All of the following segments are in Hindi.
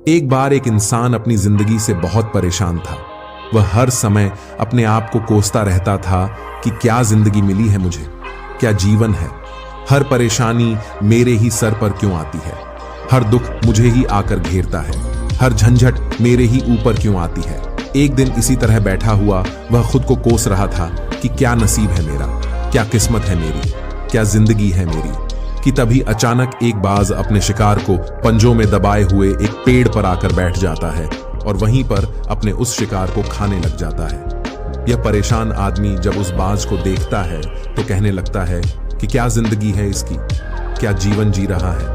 एक बार एक इंसान अपनी जिंदगी से बहुत परेशान था। वह हर समय अपने आप को कोसता रहता था कि क्या जिंदगी मिली है मुझे, क्या जीवन है। हर परेशानी मेरे ही सर पर क्यों आती है, हर दुख मुझे ही आकर घेरता है, हर झंझट मेरे ही ऊपर क्यों आती है। एक दिन इसी तरह बैठा हुआ वह खुद को कोस रहा था कि क्या नसीब है मेरा, क्या किस्मत है मेरी, क्या जिंदगी है मेरी, कि तभी अचानक एक बाज अपने शिकार को पंजों में दबाए हुए एक पेड़ पर आकर बैठ जाता है और वहीं पर अपने उस शिकार को खाने लग जाता है। यह परेशान आदमी जब उस बाज को देखता है तो कहने लगता है कि क्या जिंदगी है इसकी, क्या जीवन जी रहा है,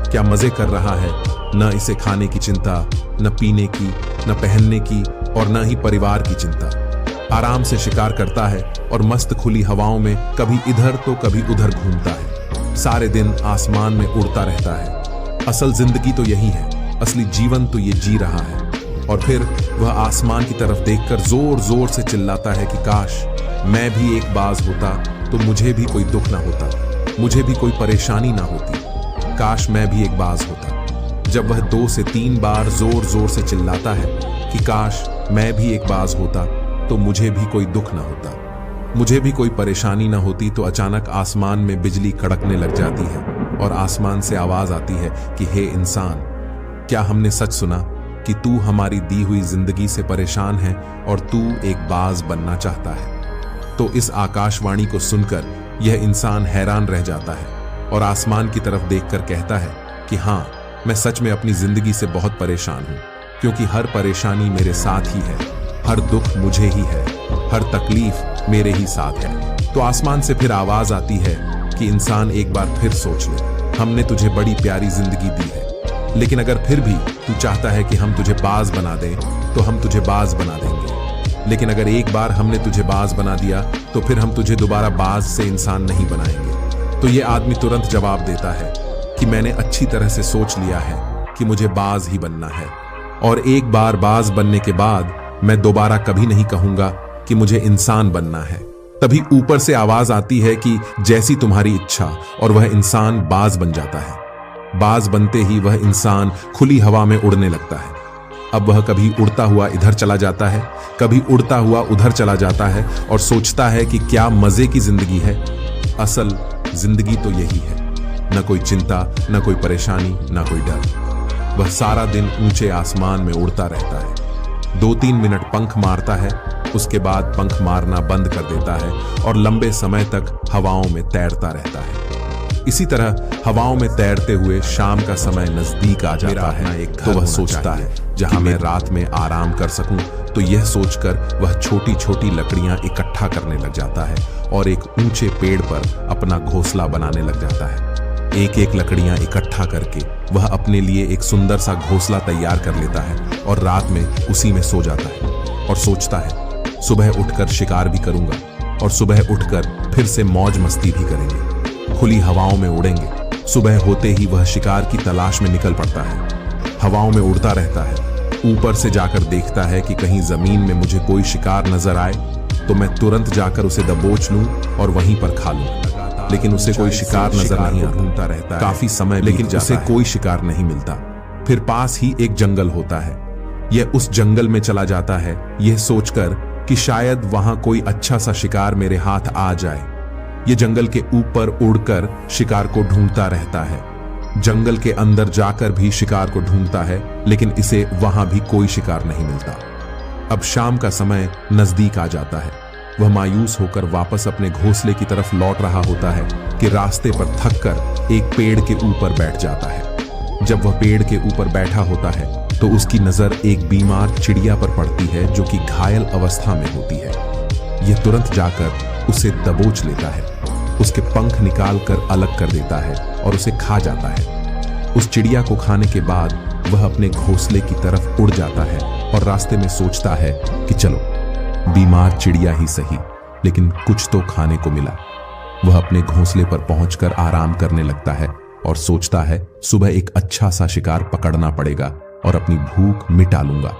क्या मजे कर रहा है। न इसे खाने की चिंता, न पीने की, न पहनने की और न ही परिवार की चिंता। आराम से शिकार करता है और मस्त खुली हवाओं में कभी इधर तो कभी उधर घूमता है। सारे दिन आसमान में उड़ता रहता है। असल जिंदगी तो यही है, असली जीवन तो ये जी रहा है। और फिर वह आसमान की तरफ देखकर जोर जोर से चिल्लाता है कि काश मैं भी एक बाज होता तो मुझे भी कोई दुख ना होता, मुझे भी कोई परेशानी ना होती। काश मैं भी एक बाज होता। जब वह 2 से 3 बार जोर जोर से चिल्लाता है कि काश मैं भी एक बाज होता तो मुझे भी कोई दुख ना होता, मुझे भी कोई परेशानी ना होती, तो अचानक आसमान में बिजली कड़कने लग जाती है और आसमान से आवाज आती है कि हे इंसान, क्या हमने सच सुना कि तू हमारी दी हुई जिंदगी से परेशान है और तू एक बाज बनना चाहता है। तो इस आकाशवाणी को सुनकर यह इंसान हैरान रह जाता है और आसमान की तरफ देखकर कहता है कि हाँ, मैं सच में अपनी जिंदगी से बहुत परेशान हूं, क्योंकि हर परेशानी मेरे साथ ही है, हर दुख मुझे ही है, हर तकलीफ मेरे ही साथ है। तो आसमान से फिर आवाज आती है कि इंसान एक बार फिर सोच ले, हमने तुझे बड़ी प्यारी जिंदगी दी है, लेकिन अगर फिर भी तू चाहता है कि हम तुझे बाज बना दें तो हम तुझे बाज बना देंगे। लेकिन अगर एक बार हमने तुझे बाज बना दिया तो फिर हम तुझे दोबारा बाज से इंसान नहीं बनाएंगे। तो ये आदमी तुरंत जवाब देता है कि मैंने अच्छी तरह से सोच लिया है कि मुझे बाज ही बनना है, और एक बार बाज बनने के बाद मैं दोबारा कभी नहीं कहूंगा कि मुझे इंसान बनना है। तभी ऊपर से आवाज आती है कि जैसी तुम्हारी इच्छा, और वह इंसान बाज बन जाता है। बाज बनते ही वह इंसान खुली हवा में उड़ने लगता है। अब वह कभी उड़ता हुआ इधर चला जाता है, कभी उड़ता हुआ उधर चला जाता है और सोचता है कि क्या मजे की जिंदगी है। असल जिंदगी तो यही है, न कोई चिंता, न कोई परेशानी, न कोई डर। वह सारा दिन ऊंचे आसमान में उड़ता रहता है। 2-3 मिनट पंख मारता है, उसके बाद पंख मारना बंद कर देता है और लंबे समय तक हवाओं में तैरता रहता है। इसी तरह हवाओं में तैरते हुए शाम का समय नजदीक आ जाता है। तो वह सोचता है जहां मैं रात में आराम कर सकूं। तो यह सोचकर वह छोटी छोटी लकड़ियां इकट्ठा करने लग जाता है और एक ऊंचे पेड़ पर अपना घोंसला बनाने लग जाता है। एक एक लकड़ियां इकट्ठा करके वह अपने लिए एक सुंदर सा घोंसला तैयार कर लेता है और रात में उसी में सो जाता है और सोचता है सुबह उठकर शिकार भी करूंगा और सुबह उठकर फिर से मौज मस्ती भी करेंगे, खुली हवाओं में उड़ेंगे। सुबह होते ही वह शिकार की तलाश में निकल पड़ता है। हवाओं में उड़ता रहता है, ऊपर से जाकर देखता है कि कहीं जमीन में मुझे कोई शिकार नजर आए तो मैं तुरंत जाकर उसे दबोच लूं और वहीं पर खा लूं। लेकिन उसे कोई शिकार नजर नहीं आता। ढूंढता रहता है काफी समय, लेकिन उसे कोई शिकार नहीं मिलता। फिर पास ही एक जंगल होता है। यह उस जंगल में चला जाता है, यह सोचकर कि शायद वहां कोई अच्छा सा शिकार मेरे हाथ आ जाए। यह जंगल के ऊपर उड़कर शिकार को ढूंढता रहता है। जंगल के अंदर जाकर भी शिकार को ढूंढता है, लेकिन इसे वहां भी कोई शिकार नहीं मिलता। अब शाम का समय नजदीक आ जाता है। वह मायूस होकर वापस अपने घोंसले की तरफ लौट रहा होता है कि रास्ते पर थककर एक पेड़ के ऊपर बैठ जाता है। जब वह पेड़ के ऊपर बैठा होता है तो उसकी नजर एक बीमार चिड़िया पर पड़ती है जो कि घायल अवस्था में होती है। यह तुरंत जाकर उसे दबोच लेता है, उसके पंख निकालकर अलग कर देता है और उसे खा जाता है। उस चिड़िया को खाने के बाद वह अपने घोंसले की तरफ उड़ जाता है और रास्ते में सोचता है कि चलो बीमार चिड़िया ही सही, लेकिन कुछ तो खाने को मिला। वह अपने घोंसले पर पहुंचकर आराम करने लगता है और सोचता है सुबह एक अच्छा सा शिकार पकड़ना पड़ेगा और अपनी भूख मिटा लूंगा।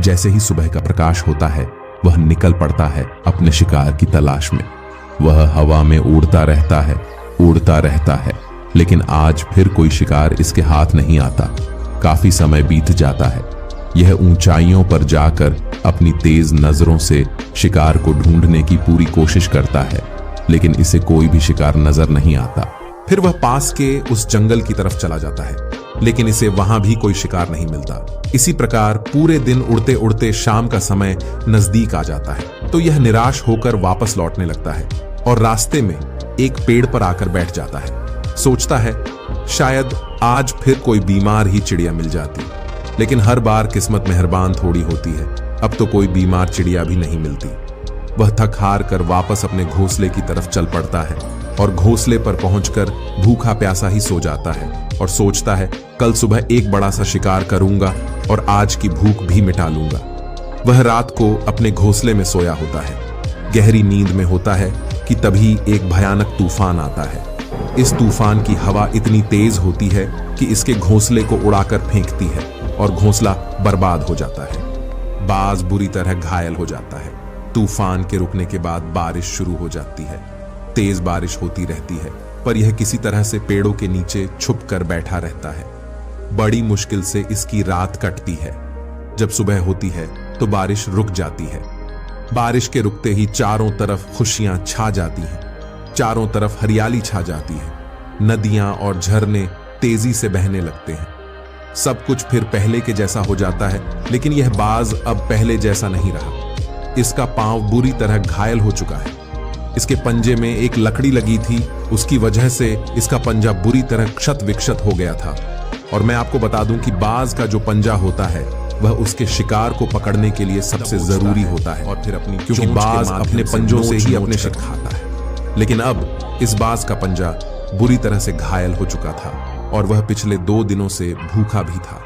जैसे ही सुबह का प्रकाश होता है वह निकल पड़ता है अपने शिकार की तलाश में। वह हवा में उड़ता रहता है, लेकिन आज फिर कोई शिकार इसके हाथ नहीं आता। काफी समय बीत जाता है। यह ऊंचाइयों पर जाकर अपनी तेज नजरों से शिकार को ढूंढने की पूरी कोशिश करता है, लेकिन इसे कोई भी शिकार नजर नहीं आता। फिर वह पास के उस जंगल की तरफ चला जाता है, लेकिन इसे वहां भी कोई शिकार नहीं मिलता। इसी प्रकार पूरे दिन उड़ते उड़ते शाम का समय नजदीक आ जाता है, तो यह निराश होकर वापस लौटने लगता है और रास्ते में एक पेड़ पर आकर बैठ जाता है। सोचता है शायद आज फिर कोई बीमार ही चिड़िया मिल जाती, लेकिन हर बार किस्मत मेहरबान थोड़ी होती है। अब तो कोई बीमार चिड़िया भी नहीं मिलती। वह थक हार कर वापस अपने घोंसले की तरफ चल पड़ता है और घोंसले पर पहुंचकर भूखा प्यासा ही सो जाता है और सोचता है कल सुबह एक बड़ा सा शिकार करूंगा और आज की भूख भी मिटा लूंगा। वह रात को अपने घोंसले में सोया होता है, गहरी नींद में होता है कि तभी एक भयानक तूफान आता है। इस तूफान की हवा इतनी तेज होती है कि इसके घोंसले को उड़ाकर फेंकती है और घोंसला बर्बाद हो जाता है। बाज बुरी तरह घायल हो जाता है। तूफान के रुकने के बाद बारिश शुरू हो जाती है। तेज बारिश होती रहती है, पर यह किसी तरह से पेड़ों के नीचे छुप कर बैठा रहता है। बड़ी मुश्किल से इसकी रात कटती है। जब सुबह होती है तो बारिश रुक जाती है। बारिश के रुकते ही चारों तरफ खुशियां छा जाती हैं। चारों तरफ हरियाली छा जाती है। नदियां और झरने तेजी से बहने लगते हैं। सब कुछ फिर पहले के जैसा हो जाता है, लेकिन यह बाज अब पहले जैसा नहीं रहा। इसका पांव बुरी तरह घायल हो चुका है। इसके पंजे में एक लकड़ी लगी थी, उसकी वजह से इसका पंजा बुरी तरह क्षत विक्षत हो गया था। और मैं आपको बता दूं कि बाज का जो पंजा होता है वह उसके शिकार को पकड़ने के लिए सबसे जरूरी होता है, और फिर क्योंकि बाज अपने पंजों से ही अपने शिकार खाता है। लेकिन अब इस बाज का पंजा बुरी तरह से घायल हो चुका था और वह पिछले 2 दिनों से भूखा भी था।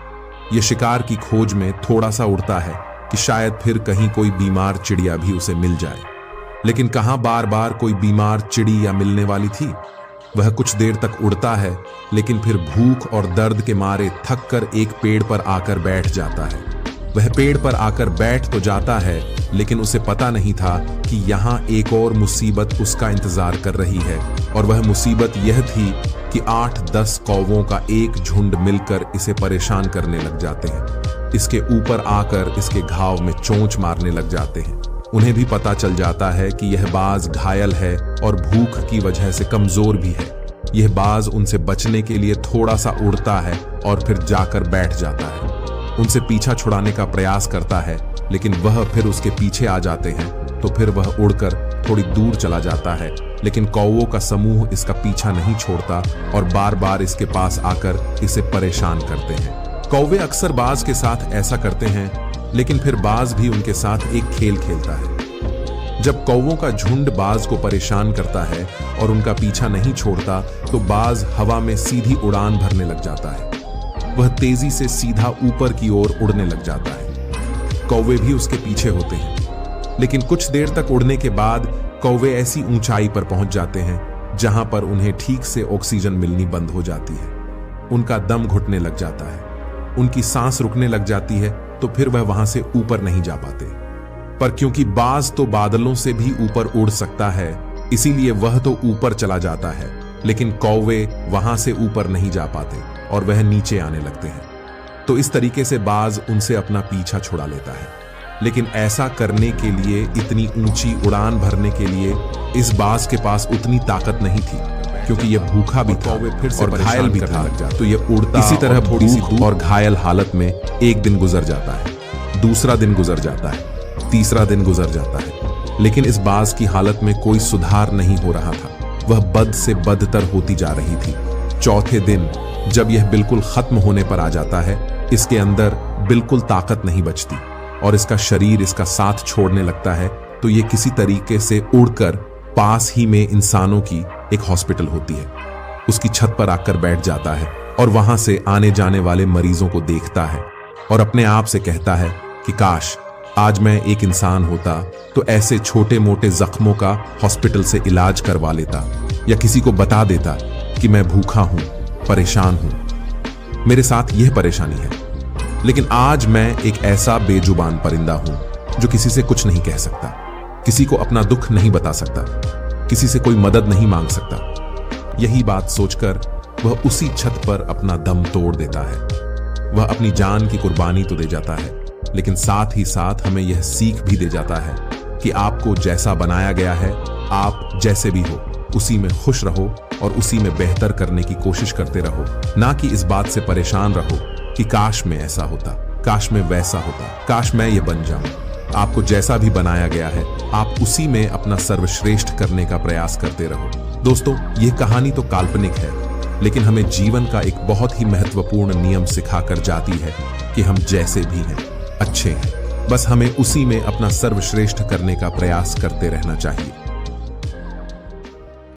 यह शिकार की खोज में थोड़ा सा उड़ता है कि शायद फिर कहीं कोई बीमार चिड़िया भी उसे मिल जाए, लेकिन कहां बार बार कोई बीमार चिड़िया मिलने वाली थी। वह कुछ देर तक उड़ता है, लेकिन फिर भूख और दर्द के मारे थक कर एक पेड़ पर आकर बैठ जाता है। वह पेड़ पर आकर बैठ तो जाता है, लेकिन उसे पता नहीं था कि यहाँ एक और मुसीबत उसका इंतजार कर रही है। और वह मुसीबत यह थी कि 8-10 कौवों का एक झुंड मिलकर इसे परेशान करने लग जाते हैं। इसके ऊपर आकर इसके घाव में चोंच मारने लग जाते हैं। उन्हें भी पता चल जाता है कि यह बाज घायल है और भूख की वजह से कमजोर भी है। यह बाज उनसे बचने के लिए थोड़ा सा उड़ता है और फिर जाकर बैठ जाता है। उनसे पीछा छुड़ाने का प्रयास करता है, लेकिन वह फिर उसके पीछे आ जाते हैं। तो फिर वह उड़कर थोड़ी दूर चला जाता है, लेकिन कौवों का समूह इसका पीछा नहीं छोड़ता और बार बार इसके पास आकर इसे परेशान करते हैं। कौवे अक्सर बाज के साथ ऐसा करते हैं, लेकिन फिर बाज भी उनके साथ एक खेल खेलता है। जब कौवों का झुंड बाज को परेशान करता है और उनका पीछा नहीं छोड़ता, तो बाज हवा में सीधी उड़ान भरने लग जाता है। वह तेजी से सीधा ऊपर की ओर उड़ने लग जाता है। कौवे भी उसके पीछे होते हैं, लेकिन कुछ देर तक उड़ने के बाद कौवे ऐसी ऊंचाई पर पहुंच जाते हैं जहां पर उन्हें ठीक से ऑक्सीजन मिलनी बंद हो जाती है। उनका दम घुटने लग जाता है, उनकी सांस रुकने लग जाती है, तो फिर वह वहां से ऊपर नहीं जा पाते। पर क्योंकि बाज तो बादलों से भी ऊपर उड़ सकता है, इसीलिए वह तो ऊपर चला जाता है, लेकिन कौवे वहां से ऊपर नहीं जा पाते और वह नीचे आने लगते हैं। तो इस तरीके से बाज उनसे अपना पीछा छुड़ा लेता है। लेकिन ऐसा करने के लिए, इतनी ऊंची उड़ान भरने के लिए इस बाज के पास उतनी ताकत नहीं थी, क्योंकि यह भूखा भी था और घायल भी था। तो यह उड़ता इसी तरह थोड़ी सी और घायल हालत में एक दिन गुजर जाता है, दूसरा दिन गुजर जाता है, तीसरा दिन गुजर जाता है, लेकिन इस बाज की हालत में कोई सुधार नहीं हो रहा था। वह बद से बदतर होती जा रही थी। चौथे दिन जब यह बिल्कुल खत्म होने पर आ जाता है, इसके अंदर बिल्कुल ताकत नहीं बचती और इसका शरीर इसका साथ छोड़ने लगता है। तो यह किसी तरीके से उड़कर पास ही में इंसानों की एक हॉस्पिटल होती है, उसकी छत पर आकर बैठ जाता है और वहां से आने जाने वाले मरीजों को देखता है और अपने आप से कहता है कि काश आज मैं एक इंसान होता तो ऐसे छोटे मोटे जख्मों का हॉस्पिटल से इलाज करवा लेता, या किसी को बता देता कि मैं भूखा हूं, परेशान हूं, मेरे साथ यह परेशानी है। लेकिन आज मैं एक ऐसा बेजुबान परिंदा हूं जो किसी से कुछ नहीं कह सकता, किसी को अपना दुख नहीं बता सकता, किसी से कोई मदद नहीं मांग सकता। यही बात सोचकर वह उसी छत पर अपना दम तोड़ देता है। वह अपनी जान की कुर्बानी तो दे जाता है, लेकिन साथ ही साथ हमें यह सीख भी दे जाता है कि आपको जैसा बनाया गया है, आप जैसे भी हो उसी में खुश रहो और उसी में बेहतर करने की कोशिश करते रहो, ना कि इस बात से परेशान रहो कि काश में ऐसा होता, काश में वैसा होता, काश मैं ये बन जाऊं। आपको जैसा भी बनाया गया है, आप उसी में अपना सर्वश्रेष्ठ करने का प्रयास करते रहो। दोस्तों, यह कहानी तो काल्पनिक है, लेकिन हमें जीवन का एक बहुत ही महत्वपूर्ण नियम सिखाकर जाती है कि हम जैसे भी हैं, अच्छे हैं, बस हमें उसी में अपना सर्वश्रेष्ठ करने का प्रयास करते रहना चाहिए।